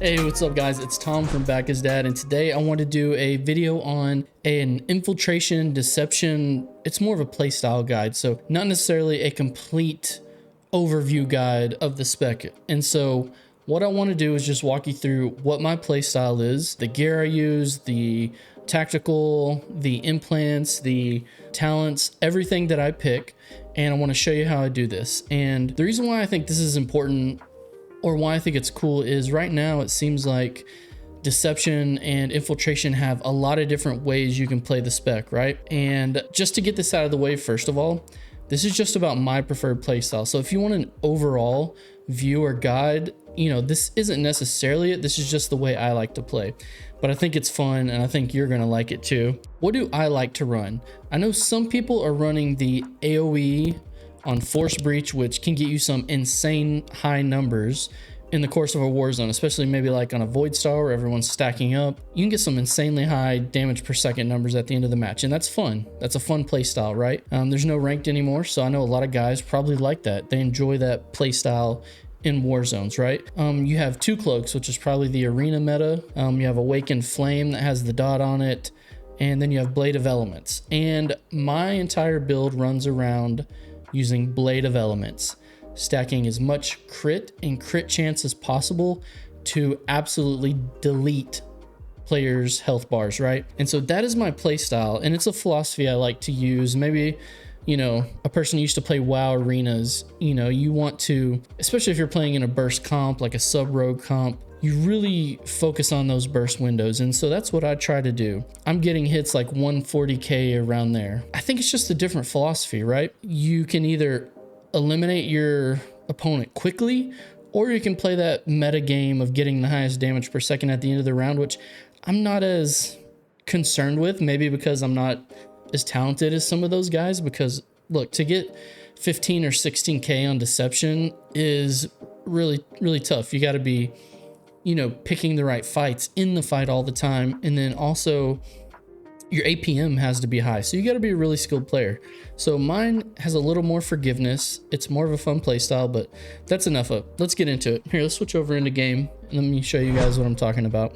Hey, what's up guys? It's Tom from Back as Dad, and today I want to do a video on an infiltration deception. It's more of a playstyle guide, so not necessarily a complete overview guide of the spec. And so what I want to do is just walk you through what my playstyle is, the gear I use, the tactical, the implants, the talents, everything that I pick, and I want to show you how I do this. And the reason why I think this is important, or why I think it's cool, is right now it seems like deception and infiltration have a lot of different ways you can play the spec, right? And just to get this out of the way, first of all, this is just about my preferred playstyle. So if you want an overall view or guide, this isn't necessarily it. This is just the way I like to play. But I think it's fun, and I think you're gonna like it too. What do I like to run? I know some people are running the AoE on Force Breach, which can get you some insane high numbers in the course of a war zone, especially maybe like on a Void Star where everyone's stacking up. You can get some insanely high damage per second numbers at the end of the match, and that's fun. That's a fun play style, right? There's no ranked anymore, so I know a lot of guys probably like that. They enjoy that play style in war zones, right? You have two cloaks, which is probably the arena meta. You have Awakened Flame that has the dot on it, and then you have Blade of Elements. And my entire build runs around using Blade of Elements, stacking as much crit and crit chance as possible to absolutely delete players' health bars, right? And so that is my play style, and it's a philosophy I like to use. Maybe a person used to play WoW arenas, you want to, especially if you're playing in a burst comp, like a sub-rogue comp, you really focus on those burst windows. And so that's what I try to do. I'm getting hits like 140k around there. I think it's just a different philosophy, right? You can either eliminate your opponent quickly, or you can play that meta game of getting the highest damage per second at the end of the round, which I'm not as concerned with, maybe because I'm not as talented as some of those guys. Because look, to get 15 or 16k on deception is really, really tough. You got to be picking the right fights in the fight all the time. And then also your APM has to be high. So you got to be a really skilled player. So mine has a little more forgiveness. It's more of a fun play style, but that's enough of. Let's get into it. Here, let's switch over into game and let me show you guys what I'm talking about.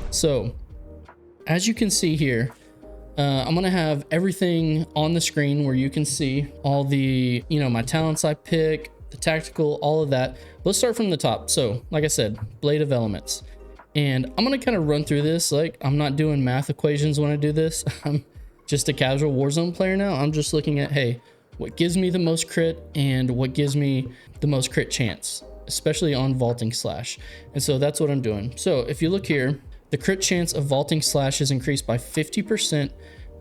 So as you can see here, I'm going to have everything on the screen where you can see all the, my talents I pick, the tactical, all of that. Let's start from the top. So like I said, Blade of Elements. And I'm going to kind of run through this. Like, I'm not doing math equations when I do this. I'm just a casual Warzone player now. I'm just looking at, hey, what gives me the most crit and what gives me the most crit chance, especially on Vaulting Slash. And so that's what I'm doing. So if you look here, the crit chance of Vaulting Slash is increased by 50%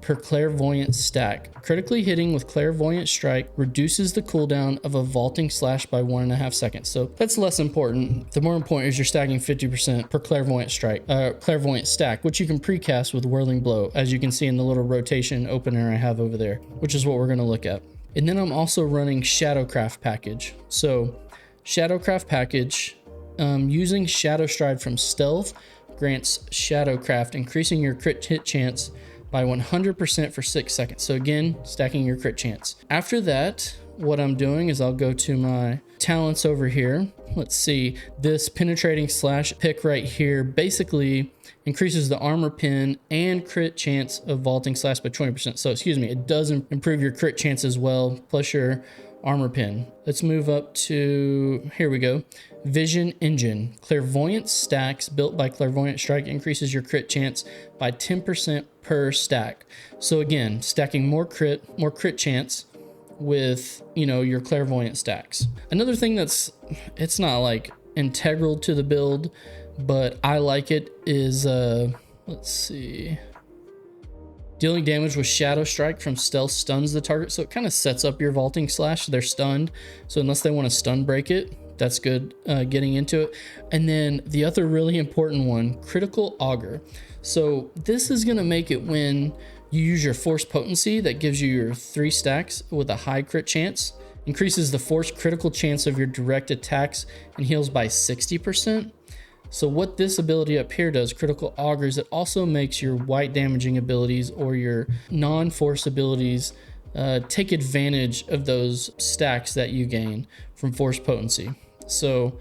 per Clairvoyant stack. Critically hitting with Clairvoyant Strike reduces the cooldown of a Vaulting Slash by 1.5 seconds. So that's less important. The more important is you're stacking 50% per Clairvoyant Strike, Clairvoyant stack, which you can precast with Whirling Blow, as you can see in the little rotation opener I have over there, which is what we're going to look at. And then I'm also running Shadowcraft package. So Shadowcraft package, using Shadow Stride from Stealth grants Shadowcraft, increasing your crit hit chance by 100% for 6 seconds. So again, stacking your crit chance. After that, what I'm doing is I'll go to my talents over here. Let's see, this Penetrating Slash pick right here basically increases the armor pin and crit chance of Vaulting Slash by 20%. So excuse me, it does improve your crit chance as well, plus your armor pin. Let's move up to, here we go, Vision Engine. Clairvoyant stacks built by Clairvoyant Strike increases your crit chance by 10% per stack. So again, stacking more crit chance with, your Clairvoyant stacks. Another thing it's not like integral to the build, but I like it, is, let's see, dealing damage with Shadow Strike from Stealth stuns the target. So it kind of sets up your Vaulting Slash. They're stunned. So unless they want to stun break it, that's good getting into it. And then the other really important one, Critical Augur. So this is going to make it when you use your Force Potency that gives you your 3 stacks with a high crit chance, increases the force critical chance of your direct attacks and heals by 60%. So what this ability up here does, Critical Augur, is it also makes your white damaging abilities or your non-force abilities take advantage of those stacks that you gain from Force Potency. So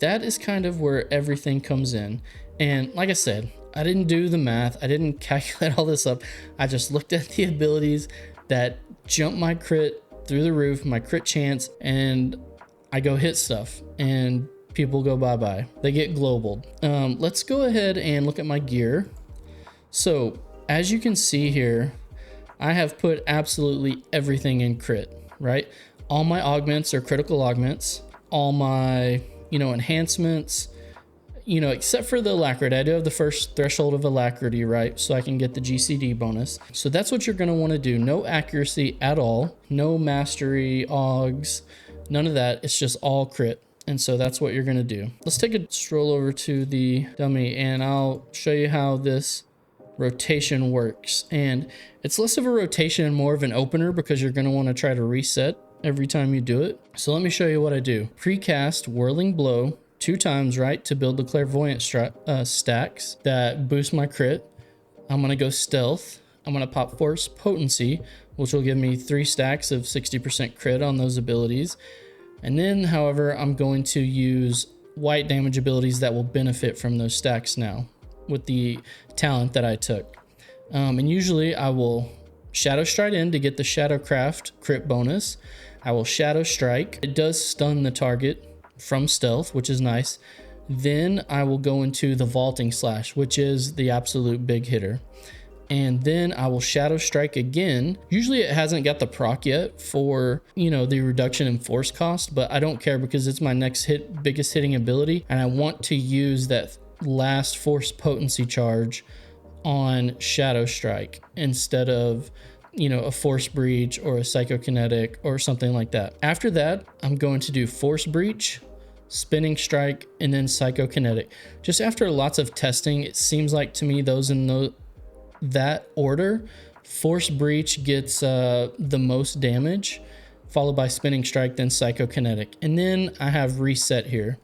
that is kind of where everything comes in. And like I said, I didn't do the math. I didn't calculate all this up. I just looked at the abilities that jump my crit through the roof, my crit chance, and I go hit stuff and people go bye-bye. They get global. Let's go ahead and look at my gear. So as you can see here, I have put absolutely everything in crit, right? All my augments are critical augments. All my, enhancements, except for the alacrity. I do have the first threshold of alacrity, right? So I can get the GCD bonus. So that's what you're gonna wanna do. No accuracy at all, no mastery, augs, none of that. It's just all crit. And so that's what you're gonna do. Let's take a stroll over to the dummy and I'll show you how this rotation works. And it's less of a rotation and more of an opener because you're gonna wanna try to reset every time you do it. So let me show you what I do. Precast Whirling Blow 2 times, right, to build the clairvoyant stacks that boost my crit. I'm gonna go stealth. I'm gonna pop force potency, which will give me 3 stacks of 60% crit on those abilities. And then, however, I'm going to use white damage abilities that will benefit from those stacks now with the talent that I took. And usually I will Shadow Stride in to get the Shadowcraft crit bonus. I will Shadow Strike. It does stun the target from stealth, which is nice. Then I will go into the Vaulting Slash, which is the absolute big hitter. And then I will Shadow Strike again. Usually it hasn't got the proc yet for, the reduction in force cost, but I don't care because it's my next biggest hitting ability. And I want to use that last force potency charge on Shadow Strike instead of, a force breach or a psychokinetic or something like that. After that, I'm going to do force breach, spinning strike, and then psychokinetic. Just after lots of testing, it seems like to me those in that order, force breach gets the most damage, followed by spinning strike, then psychokinetic. And then I have reset here.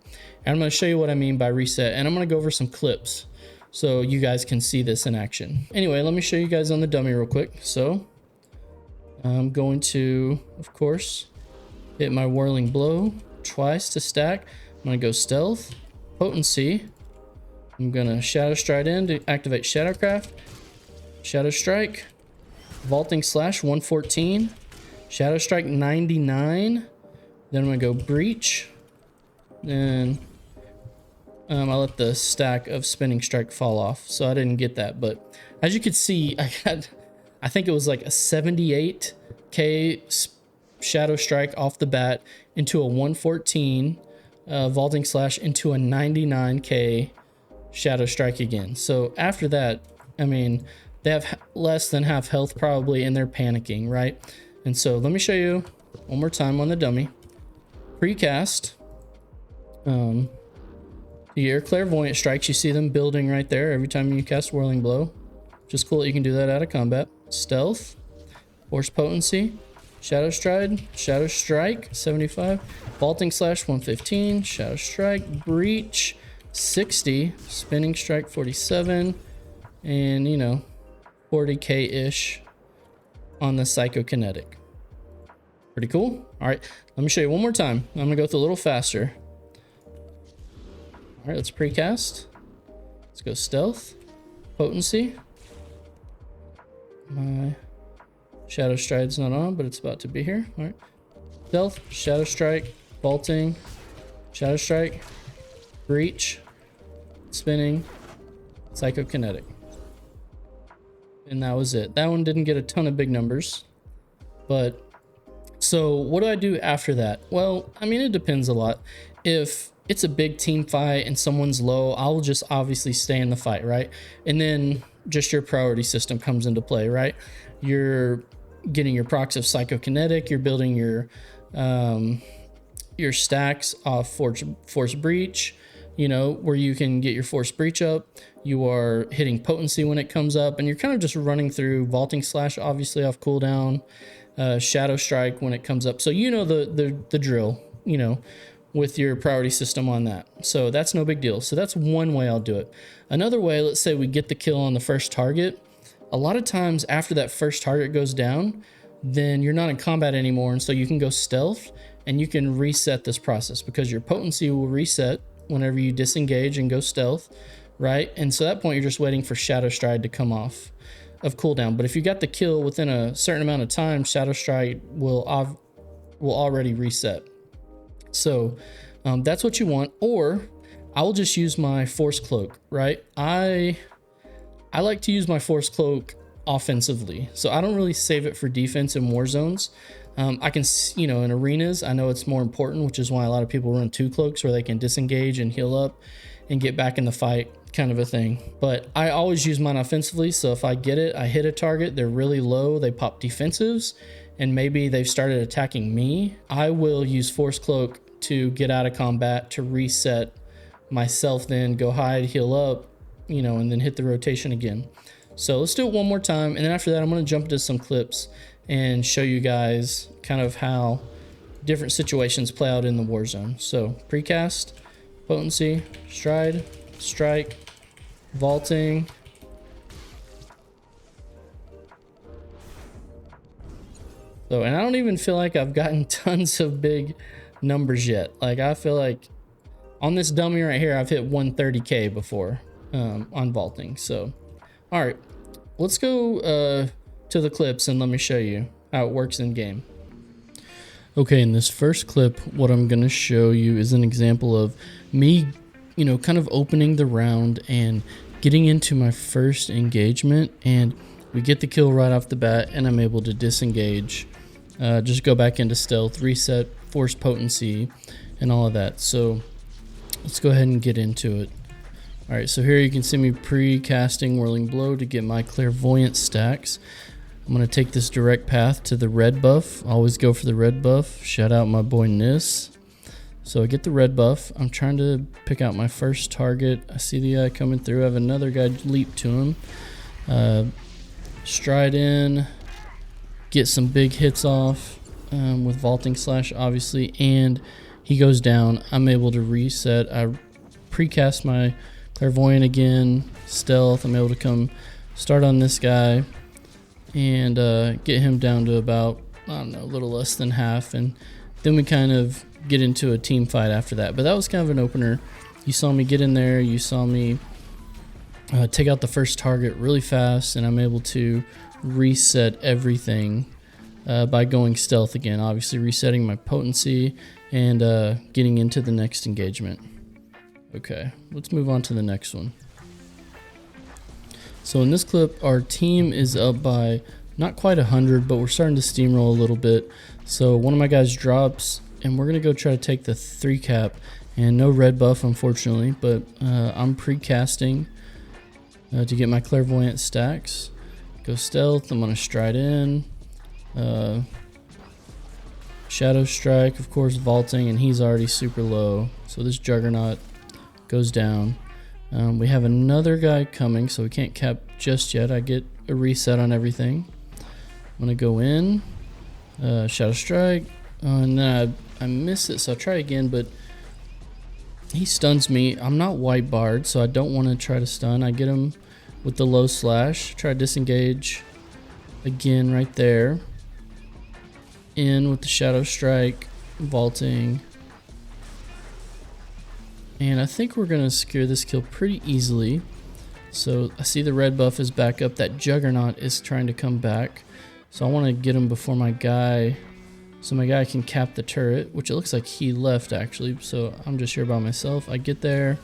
And I'm going to show you what I mean by reset, and I'm going to go over some clips so you guys can see this in action. Anyway, let me show you guys on the dummy real quick. So I'm going to, of course, hit my whirling blow twice to stack. I'm going to go stealth, potency. I'm going to Shadow Stride in to activate Shadowcraft, Shadow Strike, Vaulting Slash 114, Shadow Strike 99. Then I'm going to go breach. Then I let the stack of spinning strike fall off, so I didn't get that. But as you can see, I think it was like a 78k Shadow Strike off the bat into a 114 Vaulting Slash into a 99k Shadow Strike again. So after that, I mean, they have less than half health probably, and they're panicking, right? And so let me show you one more time on the dummy. Precast. Your clairvoyant strikes, you see them building right there every time you cast Whirling Blow. Just cool that you can do that out of combat. Stealth, force potency, Shadow Stride, Shadow Strike 75, Vaulting Slash 115, Shadow Strike, breach 60, spinning strike 47, and 40k ish on the psychokinetic. Pretty cool. All right, let me show you one more time. I'm gonna go through a little faster. All right, let's precast. Let's go stealth, potency. My Shadow Stride's not on, but it's about to be here. All right, stealth, Shadow Strike, vaulting, Shadow Strike, breach, spinning, psychokinetic. And that was it. That one didn't get a ton of big numbers, but so what do I do after that? Well, I mean, it depends a lot. If it's a big team fight and someone's low, I'll just obviously stay in the fight, right? And then just your priority system comes into play, right? You're getting your procs of psychokinetic, you're building your stacks off force breach, where you can get your force breach up. You are hitting potency when it comes up, and you're kind of just running through Vaulting Slash, obviously off cooldown, Shadow Strike when it comes up. So the drill, with your priority system on that. So that's no big deal. So that's one way I'll do it. Another way, let's say we get the kill on the first target. A lot of times after that first target goes down, then you're not in combat anymore. And so you can go stealth and you can reset this process because your potency will reset whenever you disengage and go stealth, right? And so at that point, you're just waiting for Shadow Stride to come off of cooldown. But if you got the kill within a certain amount of time, Shadow Stride will already reset. So that's what you want. Or I will just use my Force Cloak, right? I like to use my Force Cloak offensively, so I don't really save it for defense in war zones. I can, you know, in arenas, I know it's more important, which is why a lot of people run 2 cloaks where they can disengage and heal up and get back in the fight, kind of a thing. But I always use mine offensively, so if I get it, I hit a target, they're really low, they pop defensives, and maybe they've started attacking me, I will use Force Cloak to get out of combat, to reset myself, then go hide, heal up, you know, and then hit the rotation again. So let's do it one more time, and then after that I'm going to jump into some clips and show you guys kind of how different situations play out in the war zone. So precast, potency, stride, strike, vaulting, so, and I don't even feel like I've gotten tons of big numbers yet. Like, I feel like on this dummy right here I've hit 130k before on vaulting. So all right, let's go to the clips and let me show you how it works in game. Okay, in this first clip, what I'm gonna show you is an example of me, you know, kind of opening the round and getting into my first engagement, and we get the kill right off the bat, and I'm able to disengage, just go back into stealth, reset, force potency, and all of that. So let's go ahead and get into it. All right, so here you can see me pre-casting Whirling Blow to get my Clairvoyant stacks. I'm gonna take this direct path to the red buff. Always go for the red buff. Shout out my boy Nis. So I get the red buff. I'm trying to pick out my first target. I see the guy coming through. I have another guy leap to him. Stride in, get some big hits off with vaulting slash, obviously, and he goes down. I'm able to reset. I precast my Clairvoyant again, stealth. I'm able to come start on this guy and get him down to about, I don't know, a little less than half, and then we kind of get into a team fight after that. But that was kind of an opener. You saw me get in there, you saw me take out the first target really fast, and I'm able to reset everything by going stealth again, obviously resetting my potency and getting into the next engagement. Okay, let's move on to the next one. So in this clip, our team is up by not quite 100, but we're starting to steamroll a little bit. So one of my guys drops, and we're gonna go try to take the 3 cap, and no red buff, unfortunately, but I'm pre-casting to get my Clairvoyant stacks. Go stealth, I'm gonna stride in, Shadow Strike, of course, vaulting, and he's already super low. So this Juggernaut goes down. We have another guy coming, so we can't cap just yet. I get a reset on everything. I'm gonna go in, Shadow Strike, and then I miss it, so I'll try again, but he stuns me. I'm not white barred, so I don't want to try to stun. I get him with the low slash, try to disengage again right there. In with the Shadow Strike, vaulting. And I think we're going to secure this kill pretty easily. So I see the red buff is back up. That Juggernaut is trying to come back. So I want to get him before my guy, so my guy can cap the turret, which it looks like he left actually. So I'm just here by myself. I get there.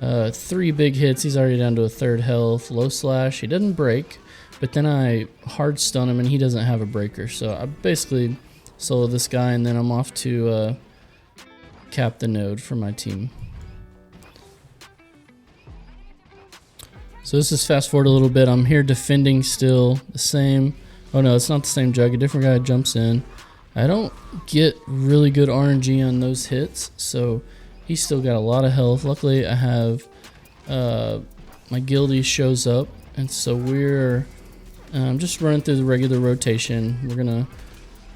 3 big hits. He's already down to a 3rd health. Low slash. He doesn't break. But then I hard stun him and he doesn't have a breaker. So I basically solo this guy and then I'm off to cap the node for my team. So this is fast forward a little bit. I'm here defending still the same. Oh no, it's not the same jug. A different guy jumps in. I don't get really good RNG on those hits, so he's still got a lot of health. Luckily, I have my guildie shows up, and so we're just running through the regular rotation. We're gonna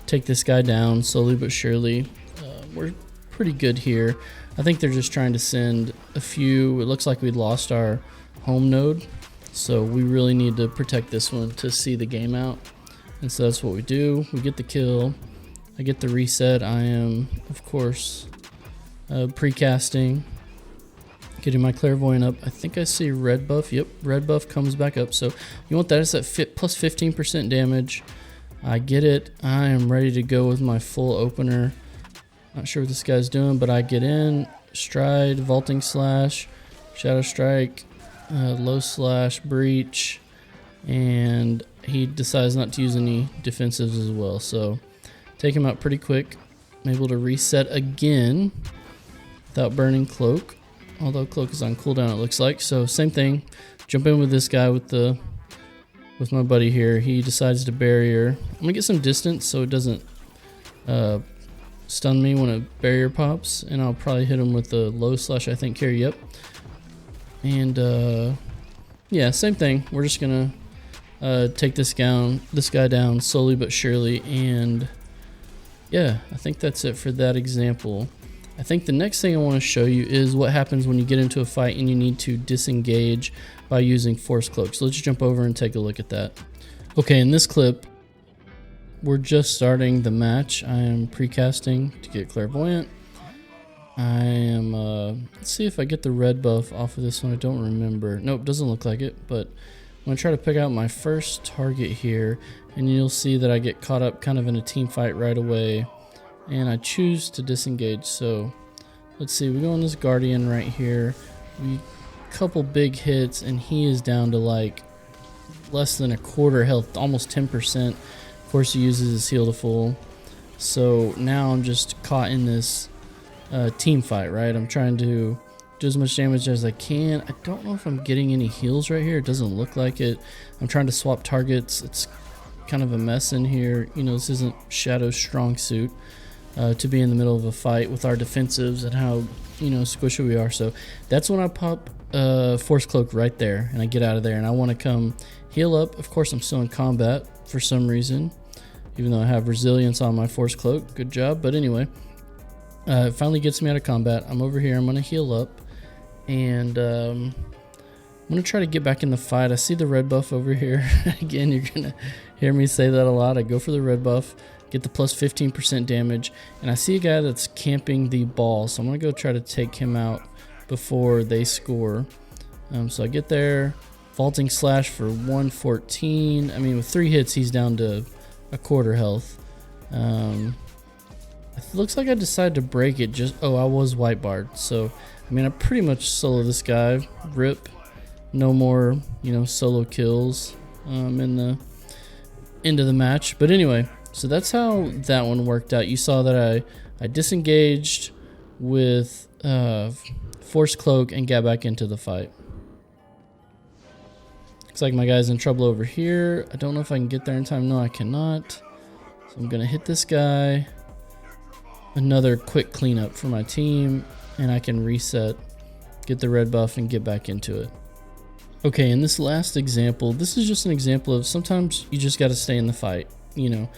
take this guy down slowly but surely. We're pretty good here. I think they're just trying to send a few. It looks like we lost our home node, so we really need to protect this one to see the game out, and so that's what we do. We get the kill, I get the reset. I am of course precasting, Getting my clairvoyant up. I think I see red buff. Yep, red buff comes back up. So you want that. It's at plus 15% damage. I get it. I am ready to go with my full opener. Not sure what this guy's doing, but I get in. Stride, vaulting slash, shadow strike, low slash, breach, and he decides not to use any defensives as well. So take him out pretty quick. I'm able to reset again without burning cloak. Although cloak is on cooldown, it looks like. So same thing. Jump in with this guy with my buddy here. He decides to barrier. I'm gonna get some distance so it doesn't stun me when a barrier pops, and I'll probably hit him with the low slash, I think, here. Yep. And yeah, same thing. We're just gonna take this guy down slowly but surely, and yeah, I think that's it for that example. I think the next thing I want to show you is what happens when you get into a fight and you need to disengage by using force cloak. So let's jump over and take a look at that. Okay, in this clip, we're just starting the match. I am precasting to get clairvoyant. I am, let's see if I get the red buff off of this one. I don't remember. Nope, doesn't look like it, but I'm going to try to pick out my first target here, and you'll see that I get caught up kind of in a team fight right away. And I choose to disengage. So let's see, we go on this guardian right here. We couple big hits and he is down to like less than a quarter health, almost 10%. Of course he uses his heal to full. So now I'm just caught in this team fight, right? I'm trying to do as much damage as I can. I don't know if I'm getting any heals right here. It doesn't look like it. I'm trying to swap targets. It's kind of a mess in here. You know, this isn't Shadow's strong suit. To be in the middle of a fight with our defensives and how, you know, squishy we are. So that's when I pop force cloak right there and I get out of there, and I want to come heal up. Of course I'm still in combat for some reason, even though I have resilience on my force cloak. Good job. But anyway, it finally gets me out of combat. I'm over here. I'm going to heal up, and I'm going to try to get back in the fight. I see the red buff over here. Again, you're going to hear me say that a lot. I go for the red buff, get the plus 15% damage, and I see a guy that's camping the ball, so I'm gonna go try to take him out before they score. So I get there, vaulting slash for 114. I mean, with 3 hits he's down to a quarter health. It looks like I decided to break it. I was white barred, so I mean I pretty much solo this guy. Rip. No more, you know, solo kills in the end of the match. But anyway, so that's how that one worked out. You saw that I disengaged with force cloak and got back into the fight. Looks like my guy's in trouble over here. I don't know if I can get there in time. No, I cannot. So I'm gonna hit this guy. Another quick cleanup for my team, and I can reset, get the red buff, and get back into it. Okay, in this last example, this is just an example of sometimes you just got to stay in the fight. You know,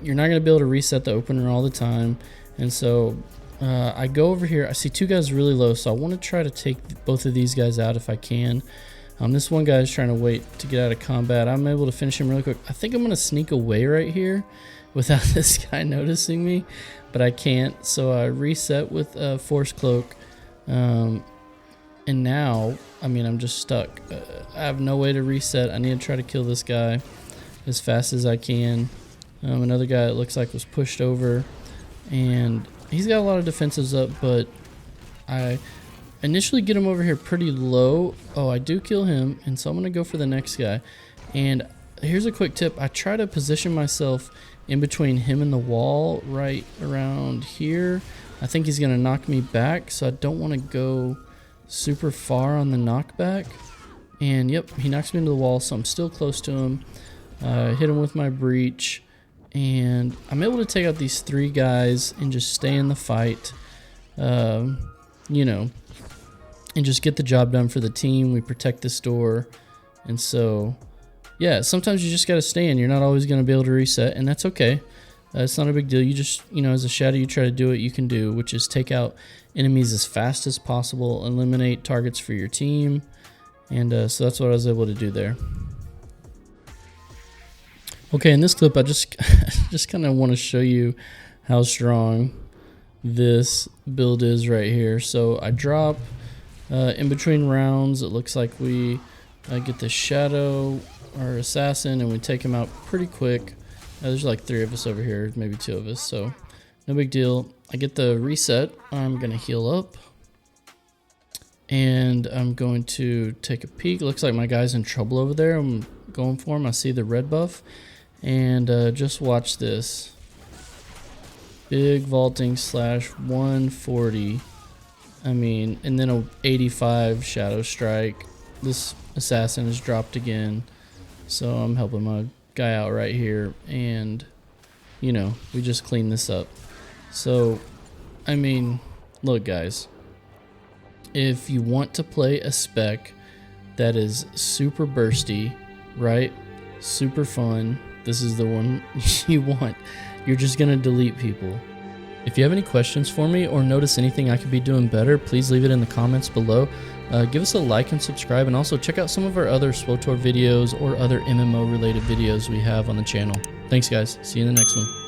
you're not going to be able to reset the opener all the time. And so I go over here. I see 2 guys really low, so I want to try to take both of these guys out if I can. This one guy is trying to wait to get out of combat. I'm able to finish him really quick. I think I'm going to sneak away right here without this guy noticing me, but I can't. So I reset with Force Cloak. And now, I mean, I'm just stuck. I have no way to reset. I need to try to kill this guy as fast as I can. Another guy, it looks like, was pushed over, and he's got a lot of defenses up, but I initially get him over here pretty low. Oh, I do kill him, and so I'm gonna go for the next guy. And here's a quick tip. I try to position myself in between him and the wall right around here. I think he's gonna knock me back, so I don't want to go super far on the knockback. And yep, he knocks me into the wall, so I'm still close to him. Hit him with my breach, and I'm able to take out these 3 guys and just stay in the fight, you know, and just get the job done for the team. We protect this door, and so yeah, sometimes you just got to stay in. You're not always going to be able to reset, and that's okay. It's not a big deal. You just, you know, as a shadow, you try to do what you can do, which is take out enemies as fast as possible, eliminate targets for your team, and so that's what I was able to do there. Okay, in this clip, I just kind of want to show you how strong this build is right here. So I drop, In between rounds, it looks like we get the shadow, our assassin, and we take him out pretty quick. There's like 3 of us over here, maybe 2 of us, so no big deal. I get the reset. I'm gonna heal up, and I'm going to take a peek. Looks like my guy's in trouble over there. I'm going for him. I see the red buff, and just watch this. Big vaulting slash 140. I mean, and then a 85 shadow strike. This assassin is dropped again, so I'm helping my guy out right here, and you know, we just clean this up. So I mean, look guys, if you want to play a spec that is super bursty, right, super fun, this is the one you want. You're just gonna delete people. If you have any questions for me or notice anything I could be doing better, please leave it in the comments below. Give us a like and subscribe, and also check out some of our other SWTOR videos or other MMO related videos we have on the channel. Thanks guys, see you in the next one.